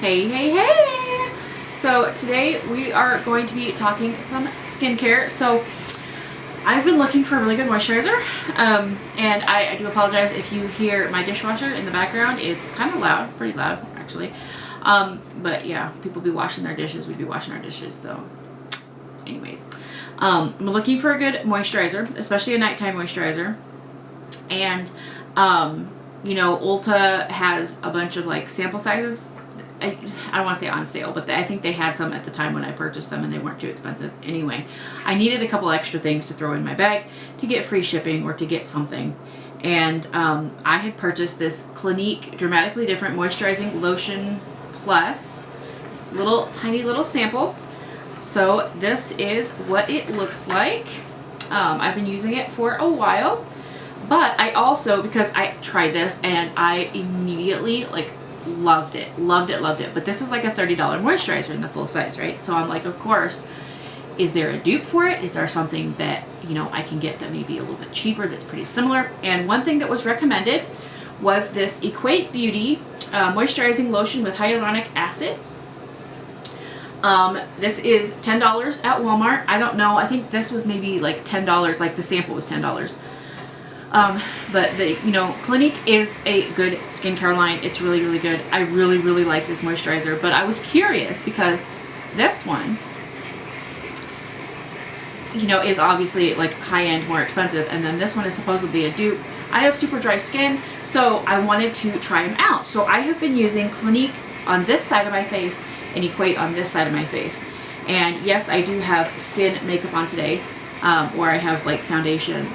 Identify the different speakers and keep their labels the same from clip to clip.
Speaker 1: Hey, hey, hey! So today we are going to be talking some skincare. So I've been looking for a really good moisturizer, and I do apologize if you hear my dishwasher in the background. It's kind of loud, pretty loud actually. But yeah, people be washing their dishes, we'd be washing our dishes, so anyways. I'm looking for a good moisturizer, especially a nighttime moisturizer. And you know, Ulta has a bunch of like sample sizes. I don't want to say on sale, but I think they had some at the time when I purchased them and they weren't too expensive. Anyway, I needed a couple extra things to throw in my bag to get free shipping or to get something. And I had purchased this Clinique Dramatically Different Moisturizing Lotion Plus. This tiny little sample. So this is what it looks like. I've been using it for a while. But I also, because I tried this and I immediately loved it. But this is like a $30 moisturizer in the full size, right? So I'm like, of course, is there a dupe for it? Is there something that, you know, I can get that may be a little bit cheaper that's pretty similar? And one thing that was recommended was this Equate Beauty Moisturizing Lotion with Hyaluronic Acid. This is $10 at Walmart. I don't know. I think this was maybe like $10, like the sample was $10. But Clinique is a good skincare line. It's really, really good. I really, really like this moisturizer, but I was curious because this one, you know, is obviously like high-end, more expensive, and then this one is supposedly a dupe. I have super dry skin, so I wanted to try them out. So I have been using Clinique on this side of my face and Equate on this side of my face. And yes, I do have skin makeup on today. Or I have like foundation,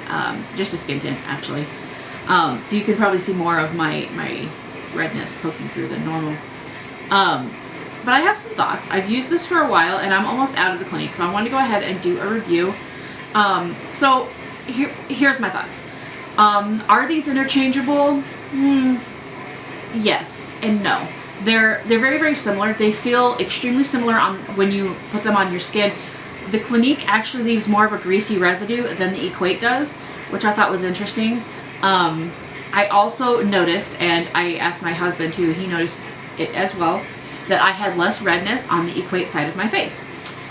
Speaker 1: just a skin tint actually. So you can probably see more of my redness poking through than normal. But I have some thoughts. I've used this for a while and I'm almost out of the Clinique, so I wanted to go ahead and do a review. So here's my thoughts. Are these interchangeable? Yes and no. They're very, very similar. They feel extremely similar on when you put them on your skin. The Clinique actually leaves more of a greasy residue than the Equate does, which I thought was interesting. I also noticed, and I asked my husband too, he noticed it as well, that I had less redness on the Equate side of my face.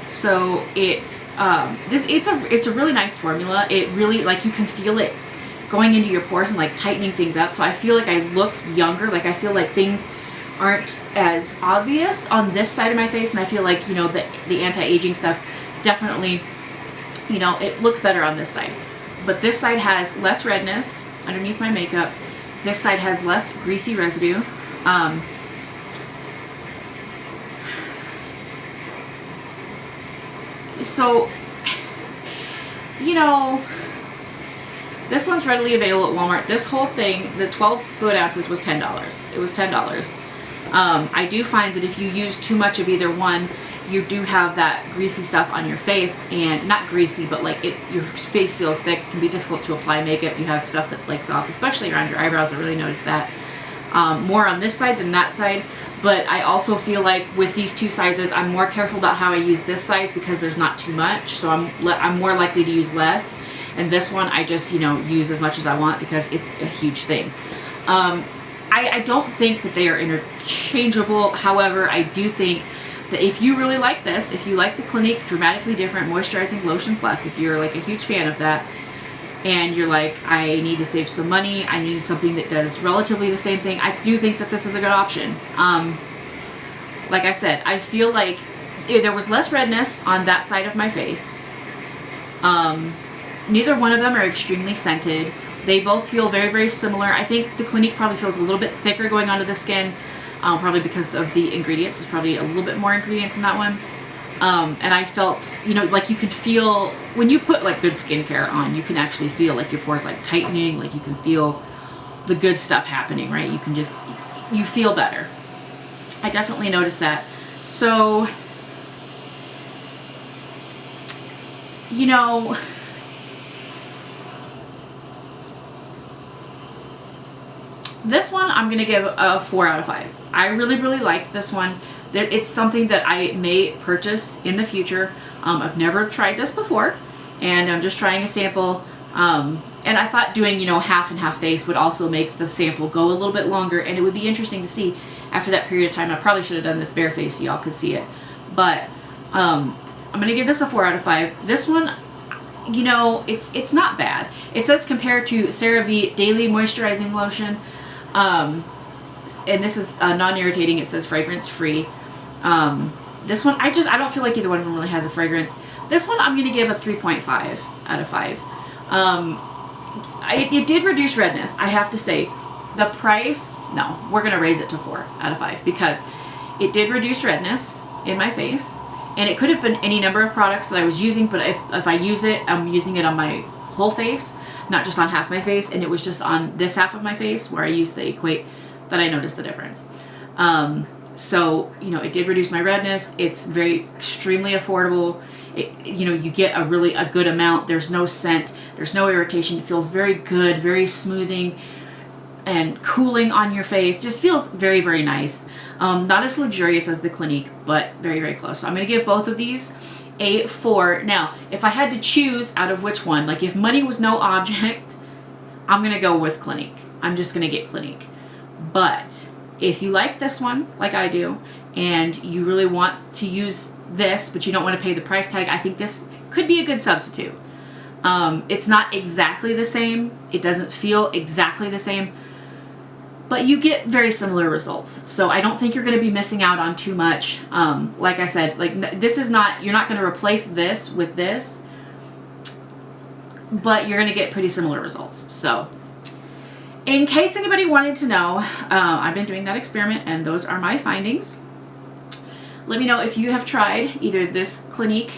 Speaker 1: So it's a really nice formula. It really, like, you can feel it going into your pores and like tightening things up. So I feel like I look younger. Like I feel like things aren't as obvious on this side of my face, and I feel like, you know, the anti-aging stuff definitely, you know, it looks better on this side. But this side has less redness underneath my makeup. This side has less greasy residue. So, you know, this one's readily available at Walmart. This whole thing, the 12 fluid ounces was $10. It was $10. I do find that if you use too much of either one, you do have that greasy stuff on your face, and not greasy, but like your face feels thick. It can be difficult to apply makeup. You have stuff that flakes off, especially around your eyebrows. I really noticed that more on this side than that side. But I also feel like with these two sizes, I'm more careful about how I use this size because there's not too much, so I'm more likely to use less. And this one, I just, you know, use as much as I want because it's a huge thing. I don't think that they are interchangeable. However, I do think that if you really like this, if you like the Clinique Dramatically Different Moisturizing Lotion Plus, if you're like a huge fan of that, and you're like, I need to save some money, I need something that does relatively the same thing, I do think that this is a good option. Like I said, I feel like there was less redness on that side of my face. Neither one of them are extremely scented. They both feel very, very similar. I think the Clinique probably feels a little bit thicker going onto the skin. Probably because of the ingredients. There's probably a little bit more ingredients in that one. And I felt, you know, like you could feel, when you put like good skincare on, you can actually feel like your pores like tightening, like you can feel the good stuff happening, right? You can just, you feel better. I definitely noticed that. So, you know, this one I'm going to give a 4 out of 5. I really, really liked this one. It's something that I may purchase in the future. I've never tried this before, and I'm just trying a sample. And I thought doing, you know, half and half face would also make the sample go a little bit longer, and it would be interesting to see after that period of time. I probably should have done this barefaced so y'all could see it. But I'm going to give this a 4 out of 5. This one, you know, it's not bad. It says compared to CeraVe Daily Moisturizing Lotion. And this is non-irritating. It says fragrance free. This one, I don't feel like either one of them really has a fragrance. This one I'm going to give a 3.5 out of 5. It did reduce redness, I have to say. The price, no, we're going to raise it to 4 out of 5 because it did reduce redness in my face. And it could have been any number of products that I was using, but if I use it, I'm using it on my whole face, not just on half my face. And it was just on this half of my face where I used the Equate that I noticed the difference. So, you know, it did reduce my redness. It's very extremely affordable. You know, you get a good amount. There's no scent. There's no irritation. It feels very good, very smoothing and cooling on your face. Just feels very, very nice. Not as luxurious as the Clinique, but very, very close. So I'm going to give both of these a 4. Now, if I had to choose out of which one, like if money was no object, I'm going to go with Clinique. I'm just going to get Clinique. But if you like this one, like I do, and you really want to use this, but you don't want to pay the price tag, I think this could be a good substitute. It's not exactly the same. It doesn't feel exactly the same, but you get very similar results. So I don't think you're going to be missing out on too much. Like I said, like this is not, you're not going to replace this with this, but you're going to get pretty similar results. So in case anybody wanted to know, I've been doing that experiment and those are my findings. Let me know if you have tried either this Clinique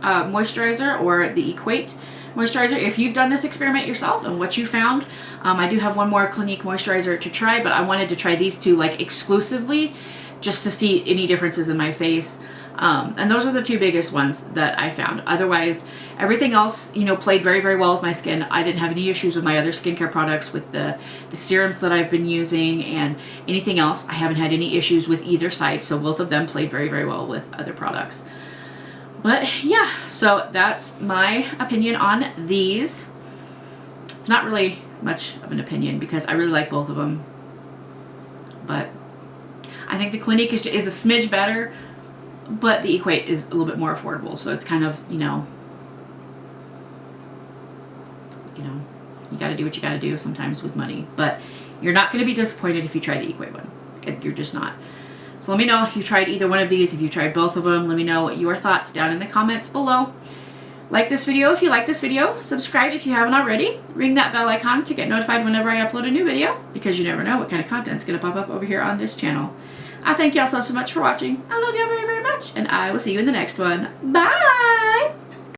Speaker 1: moisturizer or the Equate moisturizer, if you've done this experiment yourself and what you found. I do have one more Clinique moisturizer to try, but I wanted to try these two like exclusively just to see any differences in my face. And those are the two biggest ones that I found. Otherwise, everything else, you know, played very, very well with my skin. I didn't have any issues with my other skincare products, with the serums that I've been using and anything else. I haven't had any issues with either side. So both of them played very, very well with other products. But yeah, so that's my opinion on these. It's not really much of an opinion because I really like both of them. But I think the Clinique is a smidge better. But the Equate is a little bit more affordable, so it's kind of, you know, you got to do what you got to do sometimes with money. But you're not going to be disappointed if you try the Equate one. You're just not. So let me know if you tried either one of these, if you tried both of them. Let me know your thoughts down in the comments below. Like this video if you like this video. Subscribe if you haven't already. Ring that bell icon to get notified whenever I upload a new video, because you never know what kind of content's going to pop up over here on this channel. I thank y'all so much for watching. I love y'all very, very much, and I will see you in the next one. Bye!